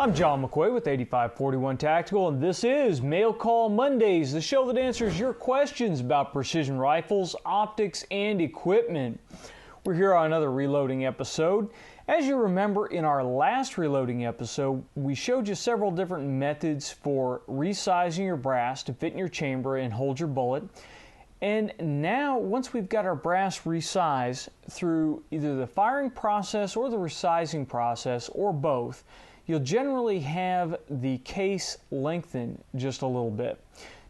I'm John McQuay with 8541 Tactical, and this is Mail Call Mondays, the show that answers your questions about precision rifles, optics, and equipment. We're here on another reloading episode. As you remember, in our last reloading episode, we showed you several different methods for resizing your brass to fit in your chamber and hold your bullet. And now, once we've got our brass resized through either the firing process or the resizing process, or both, you'll generally have the case lengthen just a little bit.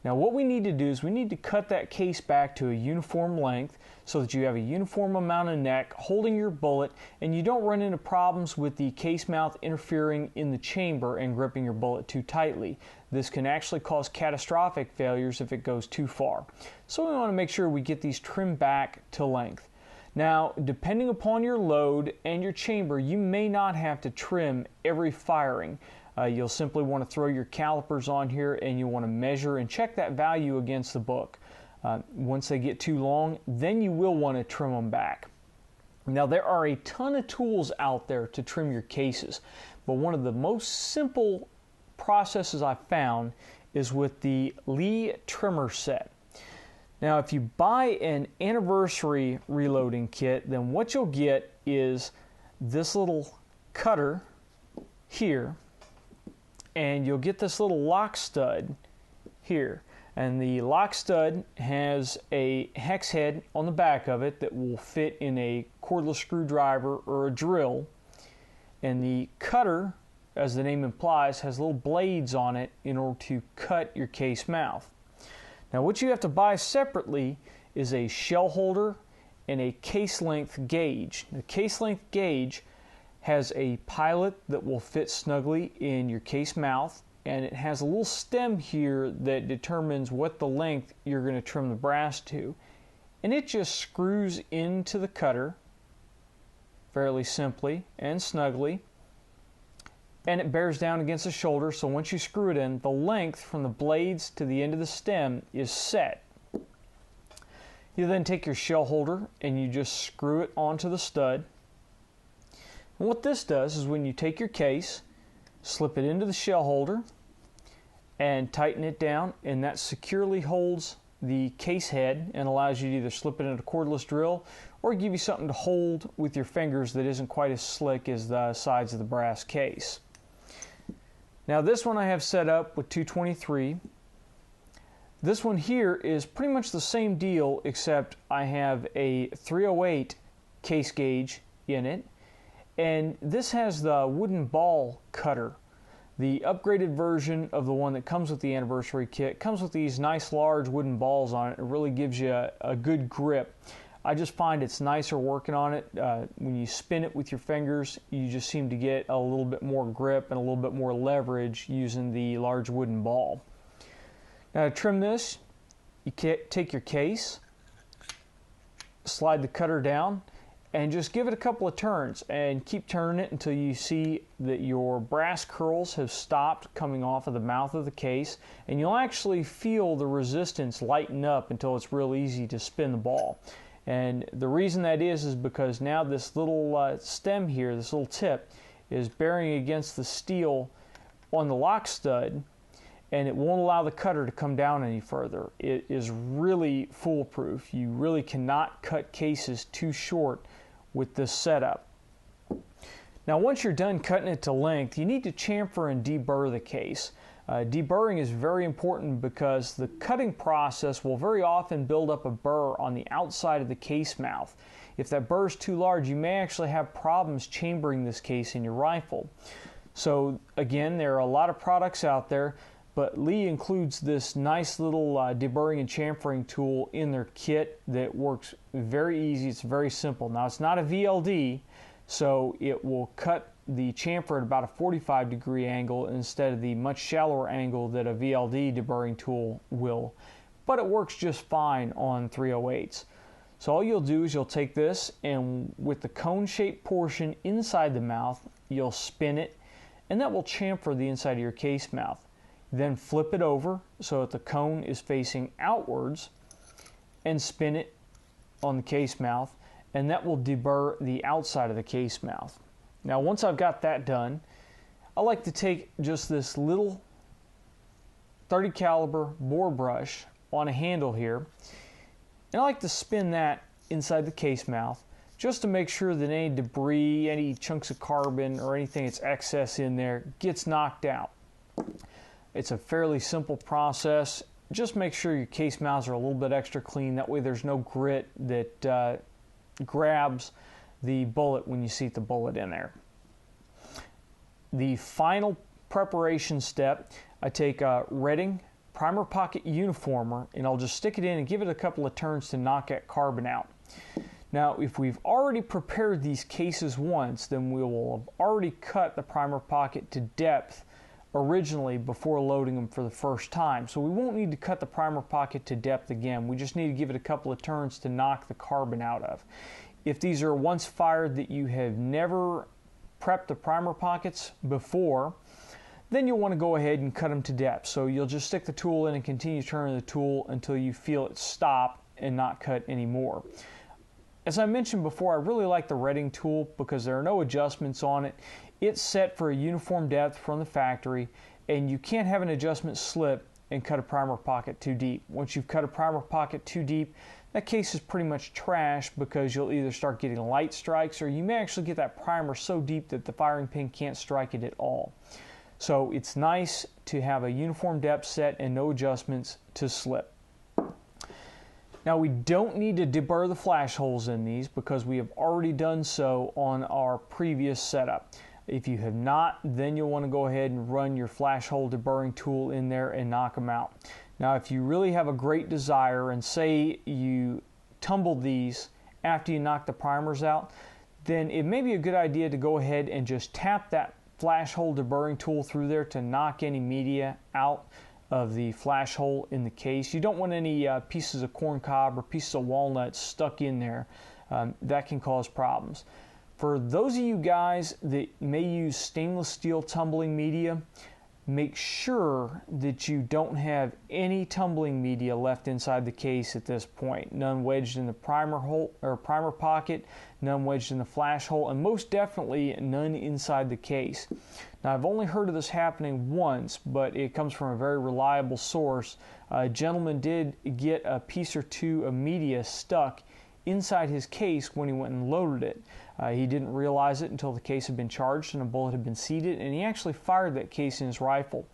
Now what we need to do is we need to cut that case back to a uniform length so that you have a uniform amount of neck holding your bullet and you don't run into problems with the case mouth interfering in the chamber and gripping your bullet too tightly. This can actually cause catastrophic failures if it goes too far. So we want to make sure we get these trimmed back to length. Now, depending upon your load and your chamber, you may not have to trim every firing. You'll simply want to throw your calipers on here and you want to measure and check that value against the book. Once they get too long, then you will want to trim them back. Now, there are a ton of tools out there to trim your cases, but one of the most simple processes I've found is with the Lee trimmer set. Now, if you buy an anniversary reloading kit, then what you'll get is this little cutter here, and you'll get this little lock stud here. And the lock stud has a hex head on the back of it that will fit in a cordless screwdriver or a drill. And the cutter, as the name implies, has little blades on it in order to cut your case mouth. Now what you have to buy separately is a shell holder and a case length gauge. The case length gauge has a pilot that will fit snugly in your case mouth, and it has a little stem here that determines what the length you're going to trim the brass to. And it just screws into the cutter fairly simply and snugly, and it bears down against the shoulder, so once you screw it in, the length from the blades to the end of the stem is set. You then take your shell holder and you just screw it onto the stud. And what this does is when you take your case, slip it into the shell holder and tighten it down, and that securely holds the case head and allows you to either slip it in a cordless drill or give you something to hold with your fingers that isn't quite as slick as the sides of the brass case. Now this one I have set up with 223. This one here is pretty much the same deal, except I have a 308 case gauge in it, and this has the wooden ball cutter. The upgraded version of the one that comes with the anniversary kit comes with these nice large wooden balls on it. It really gives you a good grip. I just find it's nicer working on it. When you spin it with your fingers, you just seem to get a little bit more grip and a little bit more leverage using the large wooden ball. Now to trim this, you take your case, slide the cutter down, and just give it a couple of turns and keep turning it until you see that your brass curls have stopped coming off of the mouth of the case, and you'll actually feel the resistance lighten up until it's real easy to spin the ball. And the reason that is because now this little stem here, this little tip, is bearing against the steel on the lock stud, and it won't allow the cutter to come down any further. It is really foolproof. You really cannot cut cases too short with this setup. Now once you're done cutting it to length, you need to chamfer and deburr the case. Deburring is very important because the cutting process will very often build up a burr on the outside of the case mouth. If that burr is too large, you may actually have problems chambering this case in your rifle. So again, there are a lot of products out there, but Lee includes this nice little deburring and chamfering tool in their kit that works very easy. It's very simple. Now it's not a VLD, so it will cut the chamfer at about a 45-degree angle instead of the much shallower angle that a VLD deburring tool will. But it works just fine on 308s. So all you'll do is you'll take this, and with the cone-shaped portion inside the mouth, you'll spin it, and that will chamfer the inside of your case mouth. Then flip it over so that the cone is facing outwards and spin it on the case mouth, and that will deburr the outside of the case mouth. Now once I've got that done, I like to take just this little 30 caliber bore brush on a handle here, and I like to spin that inside the case mouth just to make sure that any debris, any chunks of carbon or anything that's excess in there gets knocked out. It's a fairly simple process. Just make sure your case mouths are a little bit extra clean. That way there's no grit that grabs the bullet when you seat the bullet in there. The final preparation step, I take a Redding primer pocket uniformer and I'll just stick it in and give it a couple of turns to knock that carbon out. Now, if we've already prepared these cases once, then we will have already cut the primer pocket to depth originally before loading them for the first time. So we won't need to cut the primer pocket to depth again. We just need to give it a couple of turns to knock the carbon out of. If these are once fired that you have never prepped the primer pockets before, then you'll want to go ahead and cut them to depth. So you'll just stick the tool in and continue turning the tool until you feel it stop and not cut anymore. As I mentioned before, I really like the Redding tool because there are no adjustments on it. It's set for a uniform depth from the factory, and you can't have an adjustment slip and cut a primer pocket too deep. Once you've cut a primer pocket too deep, that case is pretty much trash because you'll either start getting light strikes or you may actually get that primer so deep that the firing pin can't strike it at all. So it's nice to have a uniform depth set and no adjustments to slip. Now we don't need to deburr the flash holes in these because we have already done so on our previous setup. If you have not, then you'll want to go ahead and run your flash hole deburring tool in there and knock them out. Now if you really have a great desire and say you tumble these after you knock the primers out, then it may be a good idea to go ahead and just tap that flash hole deburring tool through there to knock any media out of the flash hole in the case. You don't want any pieces of corn cob or pieces of walnut stuck in there. That can cause problems. For those of you guys that may use stainless steel tumbling media, make sure that you don't have any tumbling media left inside the case at this point. None wedged in the primer hole or primer pocket, none wedged in the flash hole, and most definitely none inside the case. Now I've only heard of this happening once, but it comes from a very reliable source. A gentleman did get a piece or two of media stuck inside his case when he went and loaded it. He didn't realize it until the case had been charged and a bullet had been seated, and he actually fired that case in his rifle.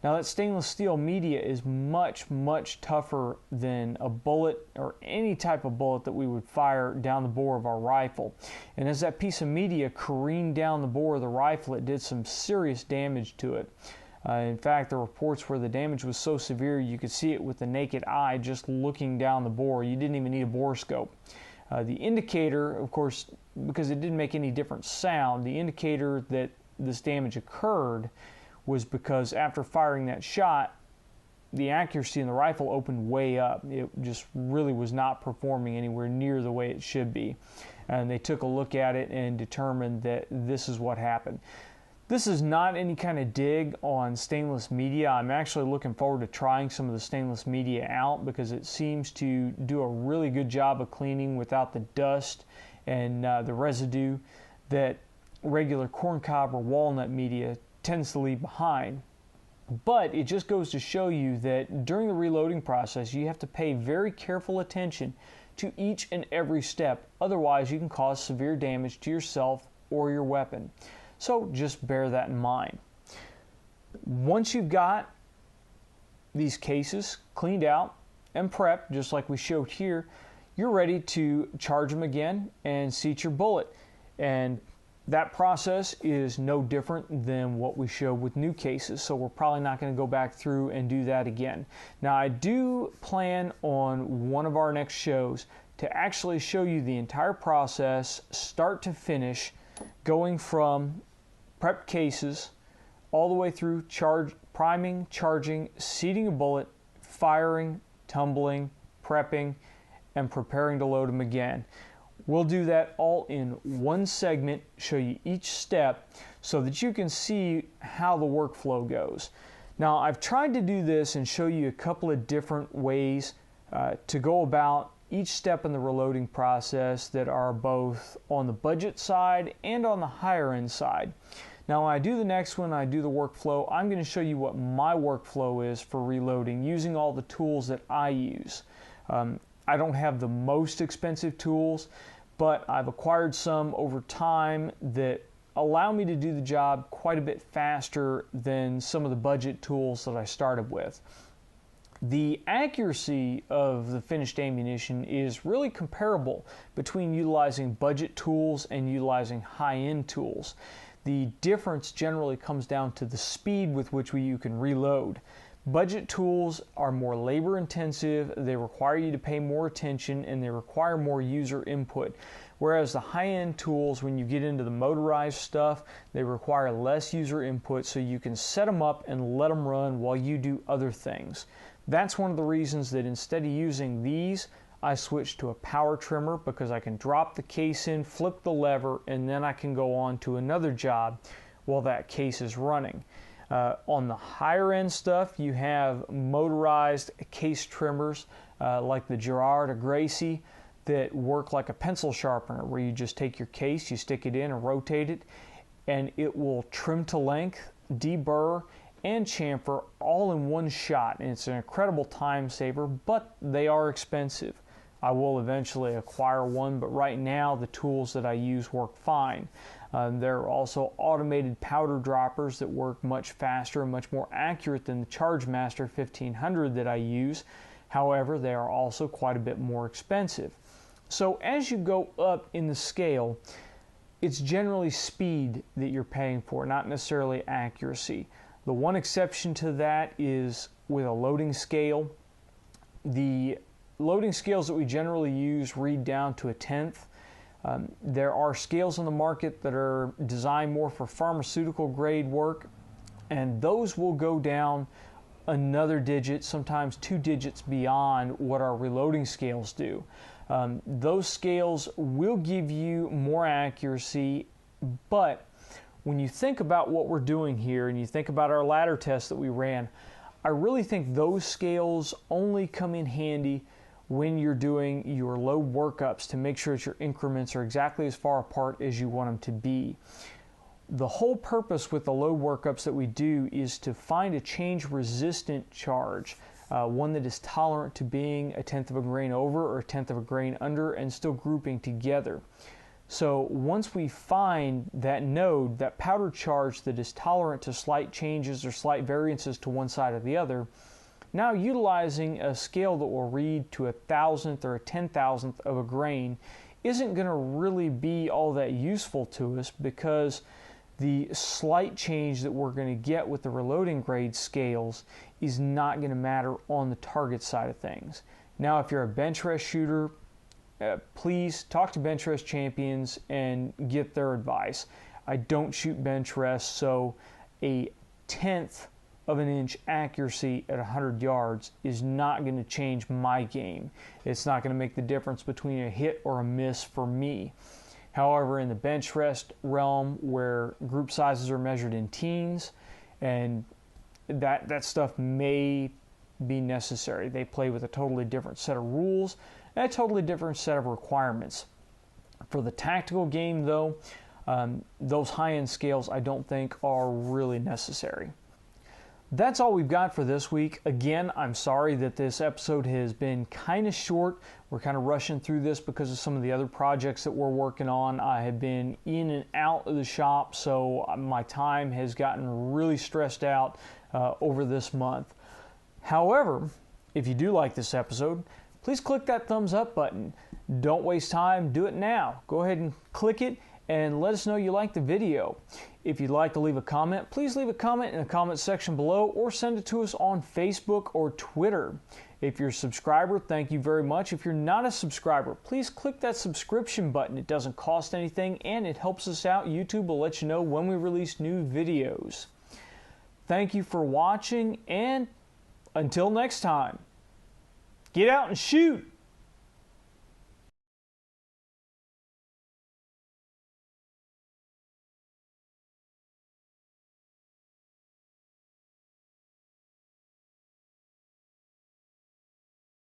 Now that stainless steel media is much, much tougher than a bullet or any type of bullet that we would fire down the bore of our rifle. And as that piece of media careened down the bore of the rifle, it did some serious damage to it. In fact, there were reports where the damage was so severe you could see it with the naked eye just looking down the bore. You didn't even need a bore scope. The indicator, of course, because it didn't make any different sound, the indicator that this damage occurred was because after firing that shot, the accuracy in the rifle opened way up. It just really was not performing anywhere near the way it should be. And they took a look at it and determined that this is what happened. This is not any kind of dig on stainless media. I'm actually looking forward to trying some of the stainless media out because it seems to do a really good job of cleaning without the dust and the residue that regular corncob or walnut media tends to leave behind. But it just goes to show you that during the reloading process, you have to pay very careful attention to each and every step. Otherwise, you can cause severe damage to yourself or your weapon. So just bear that in mind. Once you've got these cases cleaned out and prepped, just like we showed here, you're ready to charge them again and seat your bullet. And that process is no different than what we showed with new cases, so we're probably not going to go back through and do that again. Now, I do plan on one of our next shows to actually show you the entire process, start to finish, going from prepped cases all the way through priming, charging, seating a bullet, firing, tumbling, prepping, and preparing to load them again. We'll do that all in one segment, show you each step so that you can see how the workflow goes. Now, I've tried to do this and show you a couple of different ways to go about each step in the reloading process that are both on the budget side and on the higher end side. Now when I do the next one, I do the workflow, I'm going to show you what my workflow is for reloading using all the tools that I use. I don't have the most expensive tools, but I've acquired some over time that allow me to do the job quite a bit faster than some of the budget tools that I started with. The accuracy of the finished ammunition is really comparable between utilizing budget tools and utilizing high-end tools. The difference generally comes down to the speed with which you can reload. Budget tools are more labor intensive, they require you to pay more attention, and they require more user input. Whereas the high-end tools, when you get into the motorized stuff, they require less user input, so you can set them up and let them run while you do other things. That's one of the reasons that instead of using these, I switched to a power trimmer, because I can drop the case in, flip the lever, and then I can go on to another job while that case is running. On the higher end stuff, you have motorized case trimmers like the Girard or Gracie that work like a pencil sharpener, where you just take your case, you stick it in and rotate it, and it will trim to length, deburr, and chamfer all in one shot. And it's an incredible time saver, but they are expensive. I will eventually acquire one, but right now the tools that I use work fine. There are also automated powder droppers that work much faster and much more accurate than the Chargemaster 1500 that I use. However, they are also quite a bit more expensive. So as you go up in the scale, it's generally speed that you're paying for, not necessarily accuracy. The one exception to that is with a loading scale. The loading scales that we generally use read down to 1/10. There are scales on the market that are designed more for pharmaceutical grade work, and those will go down another digit, sometimes 2 digits beyond what our reloading scales do. Those scales will give you more accuracy, but when you think about what we're doing here and you think about our ladder test that we ran, I really think those scales only come in handy when you're doing your load workups to make sure that your increments are exactly as far apart as you want them to be. The whole purpose with the load workups that we do is to find a change resistant charge, one that is tolerant to being 1/10 of a grain over or 1/10 of a grain under and still grouping together. So once we find that node, that powder charge that is tolerant to slight changes or slight variances to one side or the other, now utilizing a scale that will read to 1,000th or 10,000th of a grain isn't going to really be all that useful to us, because the slight change that we're going to get with the reloading grade scales is not going to matter on the target side of things. Now, if you're a bench rest shooter, please talk to bench rest champions and get their advice. I don't shoot bench rest, so a 1/10 of an inch accuracy at 100 yards is not going to change my game. It's not going to make the difference between a hit or a miss for me. However, in the bench rest realm, where group sizes are measured in teens, and that stuff may be necessary. They play with a totally different set of rules and a totally different set of requirements. For the tactical game, though, those high-end scales I don't think are really necessary. That's all we've got for this week. Again, I'm sorry that this episode has been kind of short. We're kind of rushing through this because of some of the other projects that we're working on. I have been in and out of the shop, so my time has gotten really stressed out over this month. However, if you do like this episode, please click that thumbs up button. Don't waste time, do it now. Go ahead and click it and let us know you like the video. If you'd like to leave a comment, please leave a comment in the comment section below or send it to us on Facebook or Twitter. If you're a subscriber, thank you very much. If you're not a subscriber, please click that subscription button. It doesn't cost anything and it helps us out. YouTube will let you know when we release new videos. Thank you for watching, and until next time, get out and shoot!